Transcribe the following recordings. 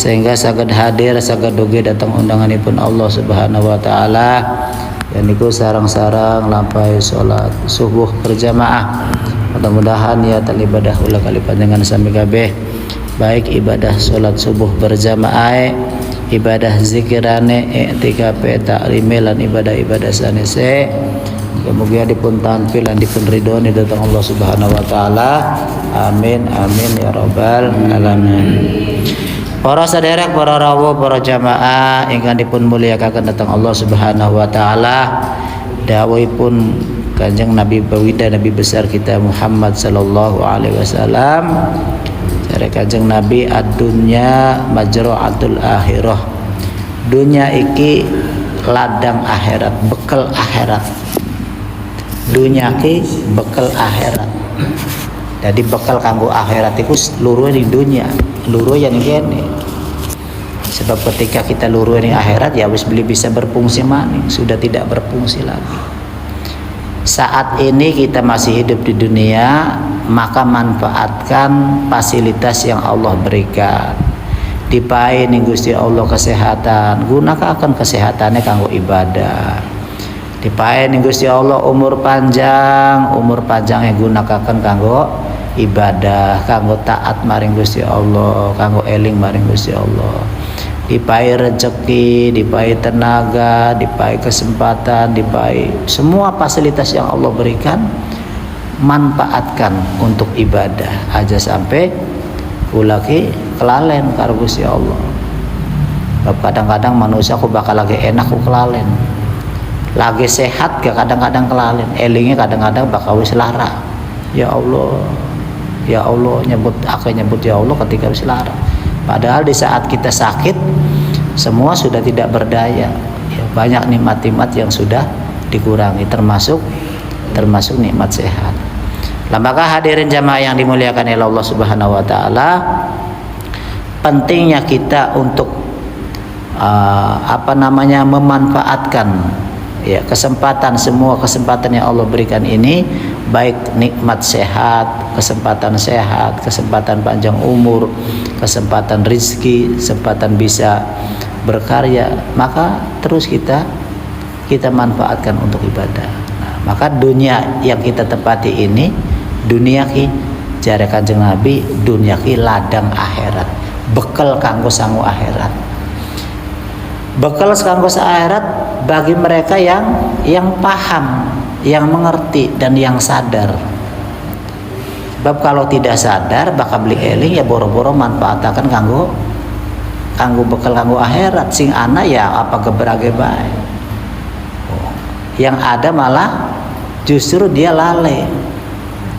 sehingga saged hadir saged dugi datang undanganipun Allah Subhanahu wa taala yang niku sareng-sareng lampahi salat subuh berjamaah. Mudah-mudahan niatan ibadah ulah kali panjenengan sami kabeh, baik ibadah salat subuh berjamaah, ibadah zikirane, i'tikaf, taklime lan ibadah-ibadah sanese mugia dipun tampil lan dipun ridhoni dhateng Allah Subhanahu wa taala. Amin amin ya rabbal alamin. Para saderek, para rawuh, para jamaah ingkang dipun mulyakaken dhateng Allah Subhanahu wa taala, dawuhipun Kanjeng Nabi Baginda Nabi besar kita Muhammad sallallahu alaihi wasallam, dari Kanjeng Nabi, ad-dunya majra'atul akhirah. Dunia iki ladang akhirat, bekal akhirat. Dunia iki bekal akhirat. Jadi bekal kanggo akhirat iku luruh di dunia, luruh yang kene. Sebab ketika kita luruh di akhirat ya wis bisa berfungsi maning, sudah tidak berfungsi lagi. Saat ini kita masih hidup di dunia, maka manfaatkan fasilitas yang Allah berikan. Dipae ning Gusti Allah kesehatan, gunakan kesehatannya kanggo ibadah. Dipae ning Gusti Allah umur panjangnya gunakan kanggo ibadah, kanggo taat maring Gusti Allah, kanggo eling maring Gusti Allah. Dipae rezeki, dipae tenaga, dipae kesempatan, dipae semua fasilitas yang Allah berikan, manfaatkan untuk ibadah aja sampai ulaki kelalen karo Gusti Allah. Kadang-kadang manusia aku bakal lagi enak aku kelalen, lagi sehat gak kadang-kadang kelalen, elingnya kadang-kadang bakal wis lara. Ya Allah nyebut ya Allah ketika wis lara. Padahal di saat kita sakit semua sudah tidak berdaya ya, banyak nikmat-nikmat yang sudah dikurangi termasuk nikmat sehat. Maka hadirin jamaah yang dimuliakan oleh Allah Subhanahu wa taala, pentingnya kita untuk memanfaatkan ya semua kesempatan yang Allah berikan ini, baik nikmat sehat, kesempatan panjang umur, kesempatan rizki, kesempatan bisa berkarya, maka terus kita manfaatkan untuk ibadah. Nah, maka dunia yang kita tempati ini, dunia ki jare Kanjeng Nabi, dunia ki ladang akhirat, bekal kanggo sangu akhirat. Bekal kanggo akhirat bagi mereka yang paham, yang mengerti dan yang sadar. Sebab kalau tidak sadar bakal beli eling ya boro-boro manfaatkan kanggo bekal kanggo akhirat, sing ana ya apa gebrage bae. Yang ada malah justru dia lalai.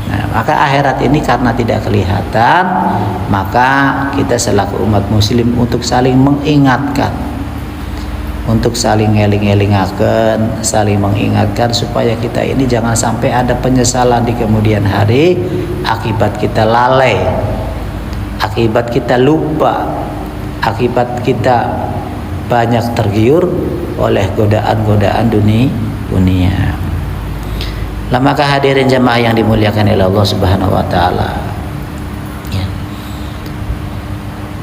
Nah, maka akhirat ini karena tidak kelihatan, maka kita selaku umat muslim untuk saling mengingatkan, untuk saling ngeling-ngelingaken, saling mengingatkan supaya kita ini jangan sampai ada penyesalan di kemudian hari akibat kita lalai, akibat kita lupa, akibat kita banyak tergiur oleh godaan-godaan dunia. Maka hadirin jamaah yang dimuliakan oleh Allah Subhanahu wa taala. Ya.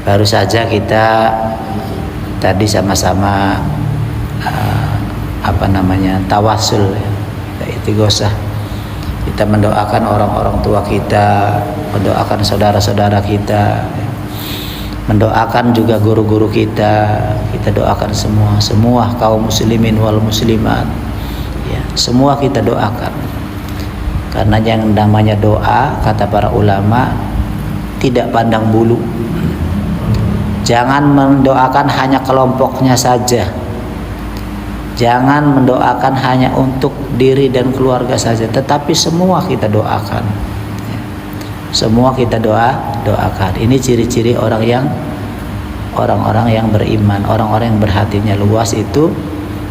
Baru saja kita tadi sama-sama tawasul ya, istighosah. Kita mendoakan orang-orang tua kita, mendoakan saudara-saudara kita, mendoakan juga guru-guru kita doakan semua kaum muslimin wal muslimat ya, semua kita doakan. Karena yang namanya doa, kata para ulama, tidak pandang bulu. Jangan mendoakan hanya kelompoknya saja. Jangan mendoakan hanya untuk diri dan keluarga saja, tetapi semua kita doakan. Semua kita doakan. Ini ciri-ciri orang-orang yang beriman, orang-orang yang berhatinya luas itu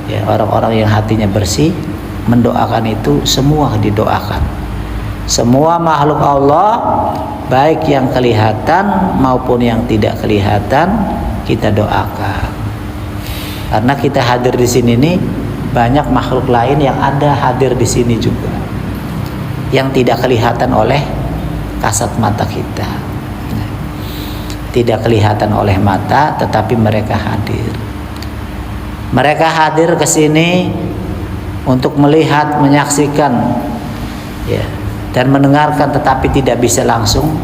ya, orang-orang yang hatinya bersih, mendoakan itu semua didoakan. Semua makhluk Allah, baik yang kelihatan maupun yang tidak kelihatan, kita doakan. Karena kita hadir di sini nih, banyak makhluk lain yang ada hadir di sini juga, yang tidak kelihatan oleh kasat mata kita. tidak kelihatan oleh mata, tetapi mereka hadir. Mereka hadir ke sini untuk melihat, menyaksikan, ya, dan mendengarkan, tetapi tidak bisa langsung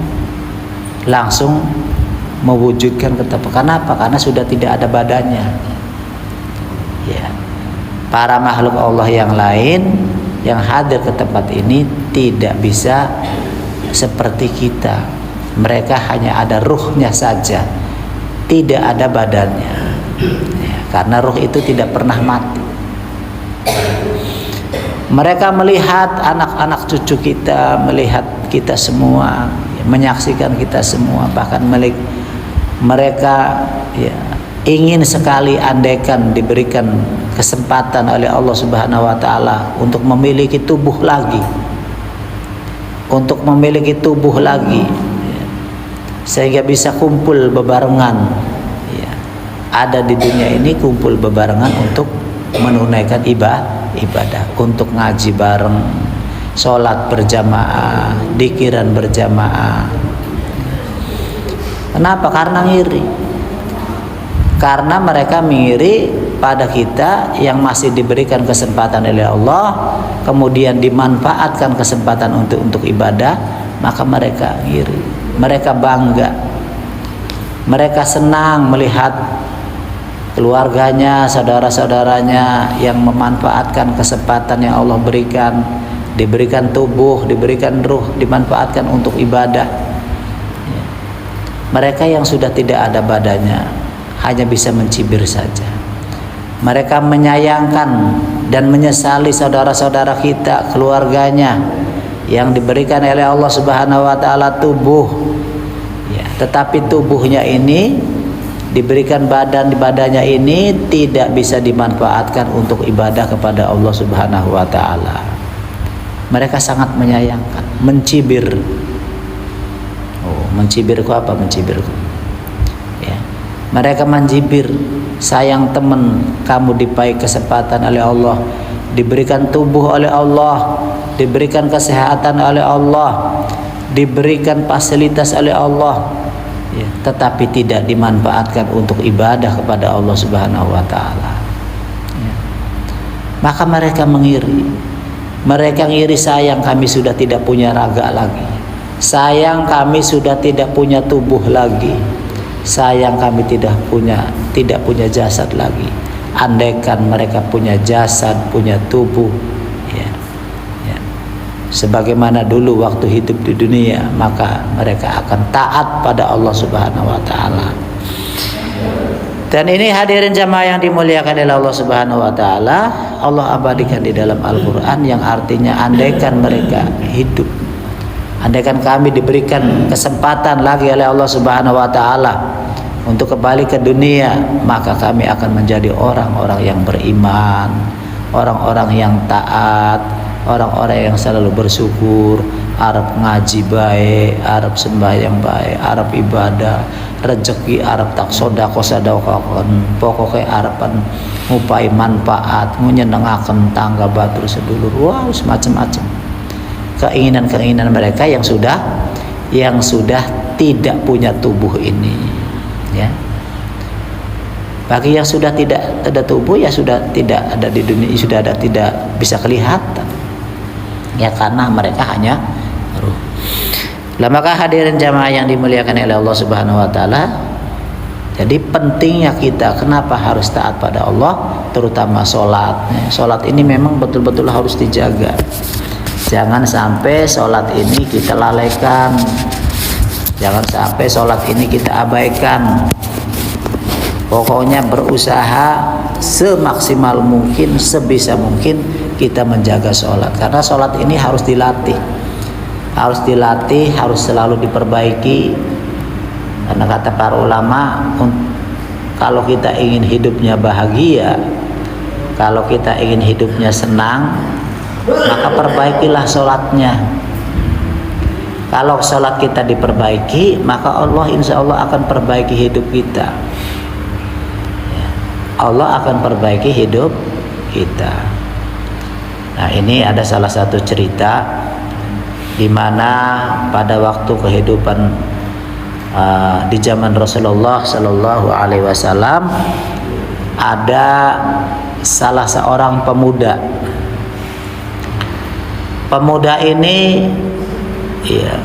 mewujudkan ketemu. Kenapa? Karena sudah tidak ada badannya. Ya. Para makhluk Allah yang lain yang hadir ke tempat ini tidak bisa seperti kita. Mereka hanya ada ruhnya saja, tidak ada badannya. Ya, karena ruh itu tidak pernah mati. Mereka melihat anak-anak cucu kita, melihat kita semua, menyaksikan kita semua. Bahkan mereka ya, ingin sekali andaikan diberikan kesempatan oleh Allah Subhanahu wa taala untuk memiliki tubuh lagi. Untuk memiliki tubuh lagi ya, sehingga bisa kumpul bebarengan ya. Ada di dunia ini kumpul bebarengan untuk menunaikan ibadah, untuk ngaji bareng, sholat berjamaah, dikiran berjamaah. Kenapa? Karena ngiri. Karena mereka mengiri pada kita yang masih diberikan kesempatan oleh Allah, kemudian dimanfaatkan kesempatan untuk ibadah, maka mereka iri, mereka bangga, mereka senang melihat keluarganya, saudara-saudaranya yang memanfaatkan kesempatan yang Allah berikan, diberikan tubuh, diberikan ruh, dimanfaatkan untuk ibadah. Mereka yang sudah tidak ada badannya hanya bisa mencibir saja. Mereka menyayangkan dan menyesali saudara-saudara kita, keluarganya yang diberikan oleh Allah Subhanahu wa taala tubuh. Ya, tetapi tubuhnya ini diberikan badannya ini tidak bisa dimanfaatkan untuk ibadah kepada Allah Subhanahu wa taala. Mereka sangat menyayangkan, mencibir. Oh, mencibirku apa mencibirku? Ya. Mereka mencibir, sayang teman, kamu diberi kesempatan oleh Allah, diberikan tubuh oleh Allah, diberikan kesehatan oleh Allah, diberikan fasilitas oleh Allah, ya, tetapi tidak dimanfaatkan untuk ibadah kepada Allah Subhanahu wa taala. Ya. Maka mereka mengiri. Mereka ngiri, sayang kami sudah tidak punya raga lagi. Sayang kami sudah tidak punya tubuh lagi. Sayang kami tidak punya jasad lagi. Andaikan mereka punya jasad, punya tubuh, ya, ya, sebagaimana dulu waktu hidup di dunia, maka mereka akan taat pada Allah Subhanahu wa taala. Dan ini hadirin jamaah yang dimuliakan oleh Allah Subhanahu wa taala, Allah abadikan di dalam Al-Qur'an, yang artinya andaikan mereka hidup, andaikan kami diberikan kesempatan lagi oleh Allah Subhanahu wa taala untuk kembali ke dunia, maka kami akan menjadi orang-orang yang beriman, orang-orang yang taat, orang-orang yang selalu bersyukur, arep ngaji baik, arep sembahyang baik, arep ibadah, rezeki arep tak sedekah, pokoknya arepan ngupai manfaat, nyenengaken tangga batur sedulur, wah semacam-macam keinginan-keinginan mereka yang sudah tidak punya tubuh ini, ya. Bagi yang sudah tidak ada tubuh, ya sudah tidak ada di dunia, sudah ada tidak bisa kelihatan, ya, karena mereka hanya ruh. Lah maka hadirin jamaah yang dimuliakan oleh Allah Subhanahu wa taala, jadi pentingnya kita kenapa harus taat pada Allah, terutama sholat. Sholat ini memang betul-betul harus dijaga. Jangan sampai sholat ini kita lalaikan, jangan sampai sholat ini kita abaikan. Pokoknya berusaha semaksimal mungkin, sebisa mungkin kita menjaga sholat, karena sholat ini harus dilatih, harus selalu diperbaiki. Karena kata para ulama, kalau kita ingin hidupnya bahagia, kalau kita ingin hidupnya senang, maka perbaikilah sholatnya. Kalau sholat kita diperbaiki, maka Allah insya Allah akan perbaiki hidup kita. Allah akan perbaiki hidup kita. Nah, ini ada salah satu cerita di mana pada waktu kehidupan di zaman Rasulullah Shallallahu Alaihi Wasallam ada salah seorang pemuda. Pemuda ini ya,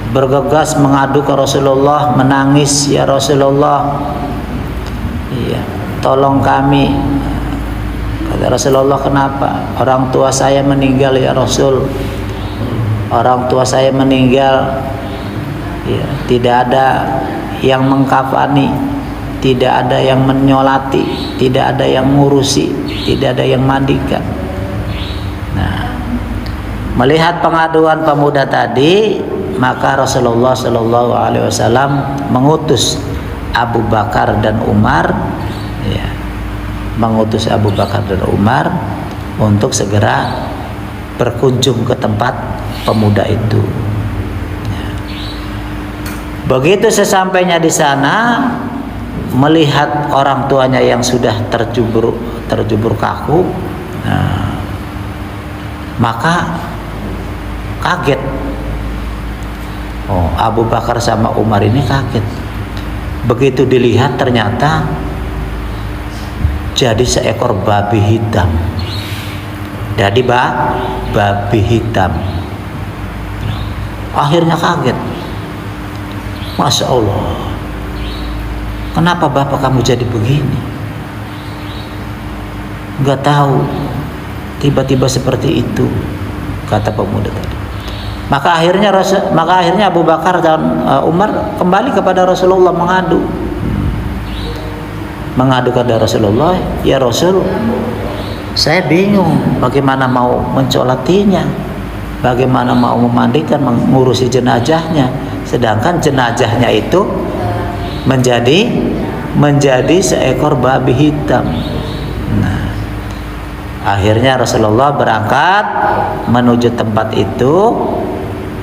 bergegas mengadu ke Rasulullah, menangis, ya Rasulullah, ya, tolong kami. Kata Rasulullah, kenapa? Orang tua saya meninggal ya Rasul. Orang tua saya meninggal, ya, tidak ada yang mengkafani, tidak ada yang menyolati, tidak ada yang ngurusi, tidak ada yang mandikan. Nah, melihat pengaduan pemuda tadi, maka Rasulullah Shallallahu Alaihi Wasallam mengutus Abu Bakar dan Umar, ya, mengutus Abu Bakar dan Umar untuk segera berkunjung ke tempat pemuda itu. Ya. Begitu sesampainya di sana, melihat orang tuanya yang sudah terjubur kaku, nah, maka kaget. Oh, Abu Bakar sama Umar ini kaget. Begitu dilihat ternyata jadi seekor babi hitam. Jadi babi hitam. Akhirnya kaget. Masya Allah, kenapa bapak kamu jadi begini? Gak tahu, tiba-tiba seperti itu, kata pemuda tadi. Maka akhirnya Abu Bakar dan Umar kembali kepada Rasulullah mengadu kepada Rasulullah, ya Rasul, saya bingung bagaimana mau mencolatinya, bagaimana mau memandikan, mengurusi jenazahnya, sedangkan jenazahnya itu menjadi seekor babi hitam. Nah, akhirnya Rasulullah berangkat menuju tempat itu,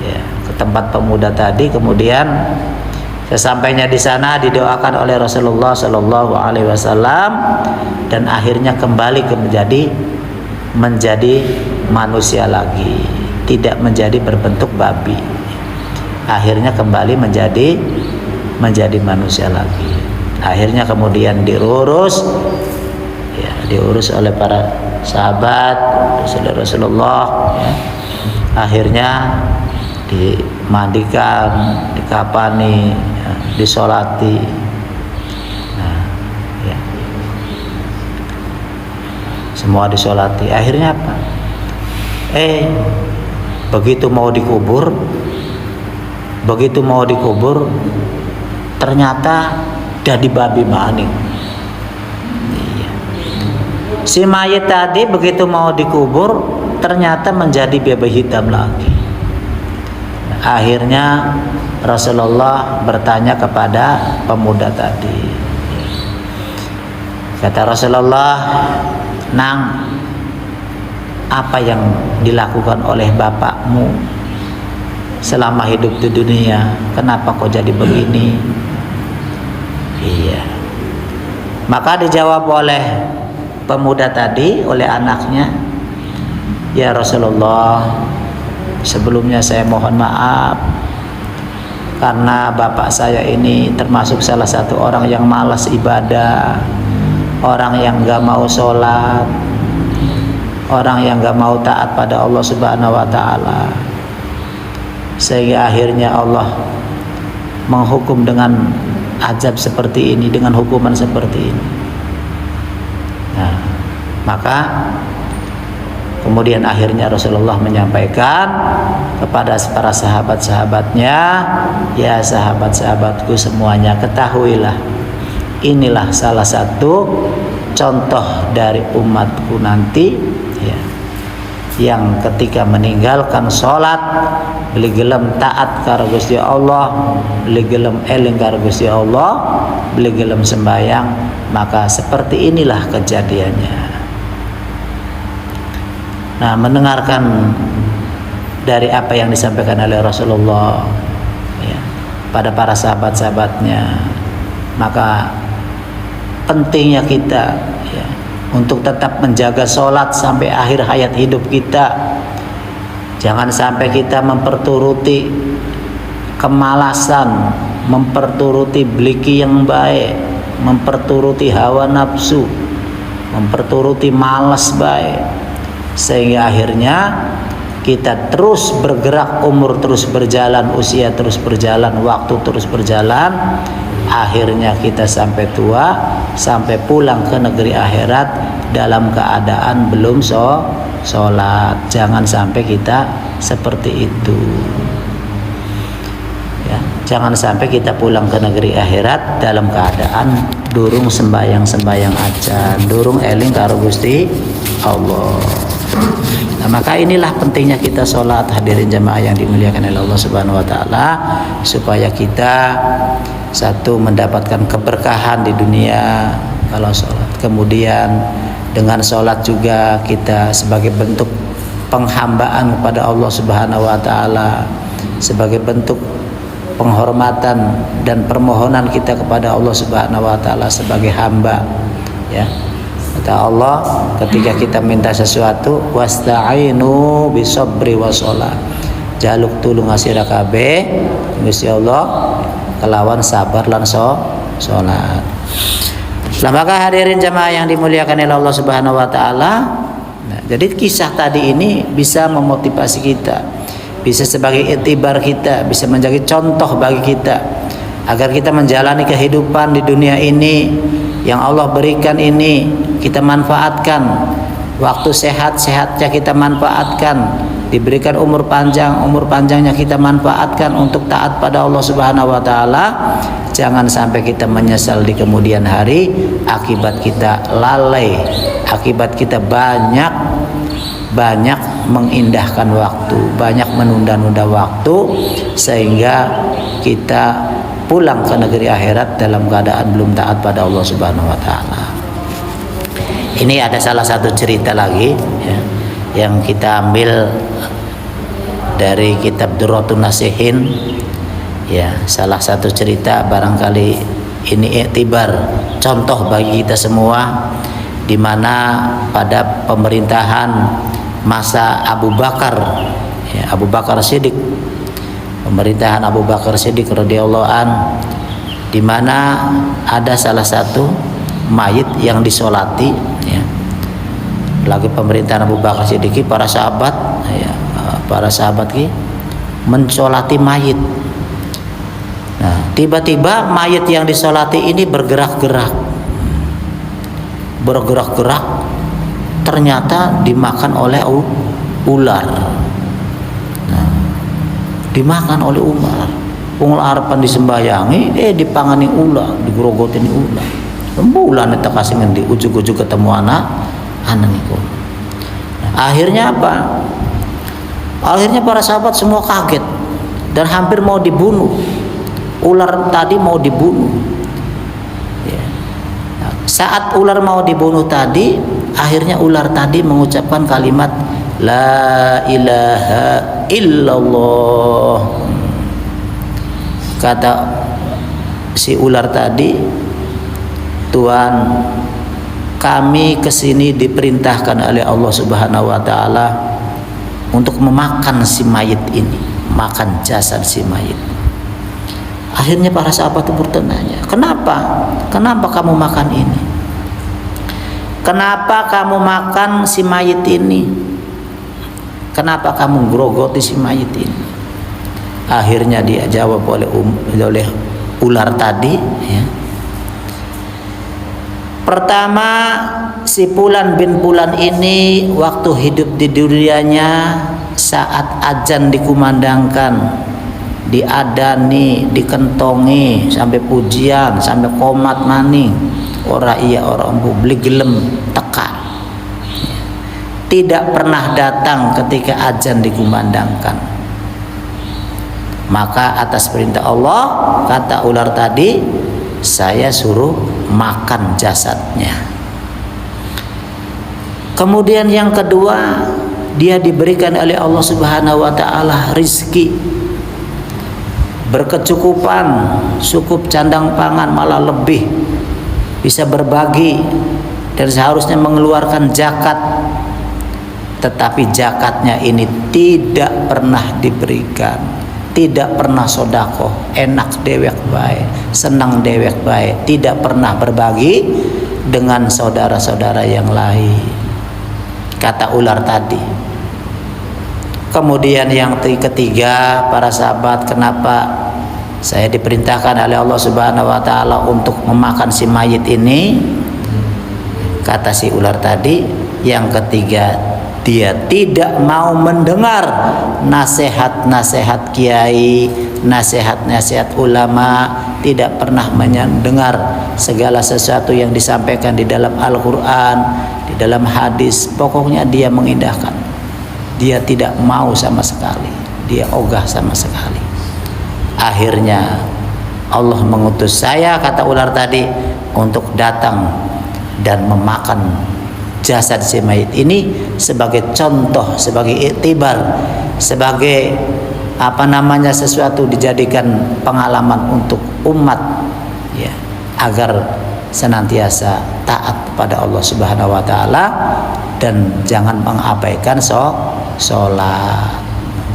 ya, ke tempat pemuda tadi. Kemudian sesampainya di sana didoakan oleh Rasulullah Shallallahu Alaihi Wasallam dan akhirnya kembali menjadi manusia lagi, tidak menjadi berbentuk babi. Akhirnya kembali menjadi manusia lagi. Akhirnya kemudian diurus oleh para sahabat Rasulullah, ya. Akhirnya dimandikan, dikafani, ya, disolati. Nah, ya. Semua disolati. Akhirnya apa? Begitu mau dikubur, ternyata jadi babi maning. Iya. Si mayit tadi begitu mau dikubur, ternyata menjadi babi hitam lagi. Akhirnya Rasulullah bertanya kepada pemuda tadi. Kata Rasulullah, "Nang, apa yang dilakukan oleh bapakmu selama hidup di dunia? Kenapa kok jadi begini?" Iya. Maka dijawab oleh pemuda tadi, oleh anaknya, "Ya Rasulullah, sebelumnya saya mohon maaf karena bapak saya ini termasuk salah satu orang yang malas ibadah, orang yang gak mau sholat, orang yang gak mau taat pada Allah Subhanahu wa Ta'ala, sehingga akhirnya Allah menghukum dengan azab seperti ini, dengan hukuman seperti ini." Nah, maka kemudian akhirnya Rasulullah menyampaikan kepada para sahabat-sahabatnya, "Ya sahabat-sahabatku semuanya, ketahuilah, inilah salah satu contoh dari umatku nanti, ya, yang ketika meninggalkan sholat, beli gelem taat karo Gusti Allah, beli gelem eling karo Gusti Allah, beli gelem sembayang, maka seperti inilah kejadiannya." Nah, mendengarkan dari apa yang disampaikan oleh Rasulullah, ya, pada para sahabat-sahabatnya, maka pentingnya kita, ya, untuk tetap menjaga sholat sampai akhir hayat hidup kita. Jangan sampai kita memperturuti kemalasan, memperturuti bliki yang baik, memperturuti hawa nafsu, memperturuti malas baik, sehingga akhirnya kita terus bergerak, umur terus berjalan, usia terus berjalan, waktu terus berjalan, akhirnya kita sampai tua, sampai pulang ke negeri akhirat dalam keadaan belum sholat. Jangan sampai kita seperti itu ya. Jangan sampai kita pulang ke negeri akhirat dalam keadaan durung sembayang aja, durung eling karo Gusti Allah. Nah, maka inilah pentingnya kita sholat, hadirin jamaah yang dimuliakan oleh Allah Subhanahu wa taala, supaya kita satu mendapatkan keberkahan di dunia kalau sholat. Kemudian dengan sholat juga kita sebagai bentuk penghambaan kepada Allah Subhanahu wa taala, sebagai bentuk penghormatan dan permohonan kita kepada Allah Subhanahu wa taala sebagai hamba ya. Kata Allah ketika kita minta sesuatu, wasta'inu bisabri wassalah, jaluk tulung asira kabeh Gusti Allah kelawan sabar lan salat. Nah, maka hadirin jamaah yang dimuliakan oleh Allah Subhanahu wa taala, nah, jadi kisah tadi ini bisa memotivasi kita, bisa sebagai iktibar kita, bisa menjadi contoh bagi kita agar kita menjalani kehidupan di dunia ini yang Allah berikan ini, kita manfaatkan. Waktu sehat-sehatnya kita manfaatkan, diberikan umur panjangnya kita manfaatkan untuk taat pada Allah Subhanahu wa taala. Jangan sampai kita menyesal di kemudian hari akibat kita lalai, akibat kita banyak mengindahkan waktu, banyak menunda-nunda waktu, sehingga kita pulang ke negeri akhirat dalam keadaan belum taat pada Allah Subhanahu wa taala. Ini ada salah satu cerita lagi ya, yang kita ambil dari kitab Durratun Nasihin ya. Salah satu cerita barangkali ini iktibar, contoh bagi kita semua, di mana pada pemerintahan masa Abu Bakar ya, Abu Bakar Siddiq, pemerintahan Abu Bakar Siddiq radhiyallahu an, di mana ada salah satu mayit yang disolati ya. Lagi pemerintahan Abu Bakar Siddiq, para sahabat ya, mensolati mayit. Nah, tiba-tiba mayit yang disolati ini bergerak-gerak, ternyata dimakan oleh ular. Dimakan oleh ular. Wong arepan disembayangi dipangani ular, digrogotin ular. Rembulan eta kasih ngendi, ujug-ujug ketemu anak niku. Nah, akhirnya apa? Akhirnya para sahabat semua kaget dan hampir mau dibunuh. Ular tadi mau dibunuh. Ya. Nah, saat ular mau dibunuh tadi, akhirnya ular tadi mengucapkan kalimat La ilaha illallah. Kata si ular tadi, Tuhan, kami kesini diperintahkan oleh Allah Subhanahu wa taala untuk memakan si mayit ini, makan jasad si mayit. Akhirnya para sahabat itu bertanya, kenapa kamu makan ini? Kenapa kamu makan si mayit ini? Kenapa kamu grogoti si mayit ini? Akhirnya dia jawab oleh ular tadi ya. Pertama, si Fulan bin Fulan ini waktu hidup di dunianya, saat azan dikumandangkan, diadani, dikentongi, sampai pujian, sampai komat maning, ora iya ora publik gelem teka, tidak pernah datang ketika azan dikumandangkan. Maka atas perintah Allah, kata ular tadi, saya suruh makan jasadnya. Kemudian yang kedua, dia diberikan oleh Allah Subhanahu wa taala rizki, berkecukupan, cukup candang pangan, malah lebih, bisa berbagi dan seharusnya mengeluarkan zakat. Tetapi zakatnya ini tidak pernah diberikan, tidak pernah sodako, enak dewek baik, senang dewek baik, tidak pernah berbagi dengan saudara-saudara yang lain, kata ular tadi. Kemudian yang ketiga, para sahabat, kenapa saya diperintahkan oleh Allah Subhanahu wa taala untuk memakan si mayit ini? Kata si ular tadi, yang ketiga, dia tidak mau mendengar nasihat-nasihat kiai, nasihat-nasihat ulama, tidak pernah mendengar segala sesuatu yang disampaikan di dalam Al-Quran, di dalam hadis. Pokoknya dia mengindahkan, dia tidak mau sama sekali, dia ogah sama sekali. Akhirnya Allah mengutus saya, kata ular tadi, untuk datang dan memakan jasad si mayit ini sebagai contoh, sebagai iktibar, sebagai sesuatu dijadikan pengalaman untuk umat, ya, agar senantiasa taat pada Allah Subhanahu wa taala dan jangan mengabaikan sholat.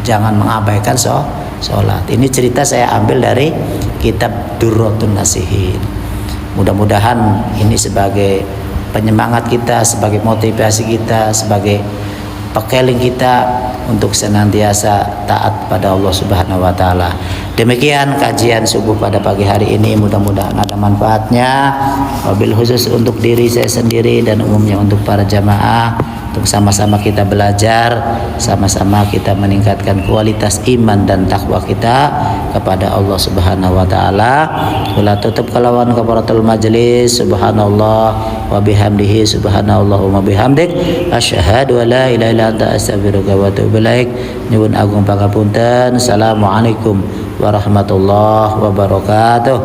Jangan mengabaikan sholat. Ini cerita saya ambil dari kitab Durratun Nasihin. Mudah-mudahan ini sebagai penyemangat kita, sebagai motivasi kita, sebagai pekeling kita untuk senantiasa taat pada Allah Subhanahu wa taala. Demikian kajian subuh pada pagi hari ini, mudah-mudahan ada manfaatnya, wabil khusus untuk diri saya sendiri dan umumnya untuk para jamaah, untuk sama-sama kita belajar, sama-sama kita meningkatkan kualitas iman dan takwa kita kepada Allah Subhanahu wa taala. Wala tutup kalawan kafaratul majlis. Subhanallah wa bihamdihi, subhanallahumma bihamdik, asyhadu an la ilaha illa anta, astaghfiruka wa atubu ilaik. Nyuwun agung pangapunten. Assalamualaikum warahmatullahi wabarakatuh.